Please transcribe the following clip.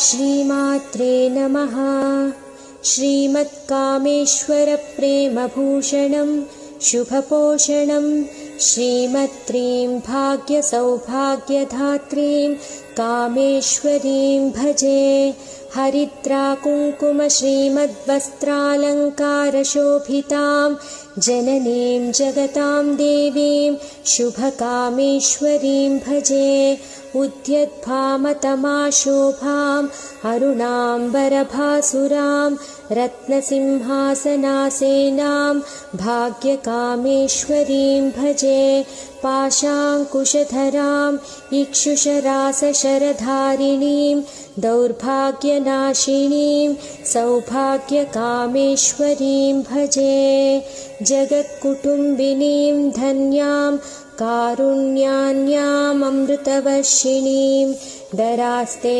श्रीमात्रे नमः। श्रीमत्कामेश्वरप्रेमभूषणं शुभपोषणं श्रीमत्रीं भाग्यसौभाग्यधात्रीं कामेश्वरीं भजे। हरिद्राकुङ्कुम श्रीमद्वस्त्रालङ्कारशोभितां जननीं जगतां देवीं शुभकामेश्वरीं भजे। उद्यद्भामतमाशोभाम् अरुणाम्बरभासुरां रत्नसिंहासनासेनां भाग्यकामेश्वरीं भजे। पाशाङ्कुशधरां इक्षुशरासशरधारिणीं दौर्भाग्यनाशिनीं सौभाग्यकामेश्वरीं भजे। जगत्कुटुम्बिनीं धन्यां कारुण्यान्याममृतवर्षिणीं दरास्ते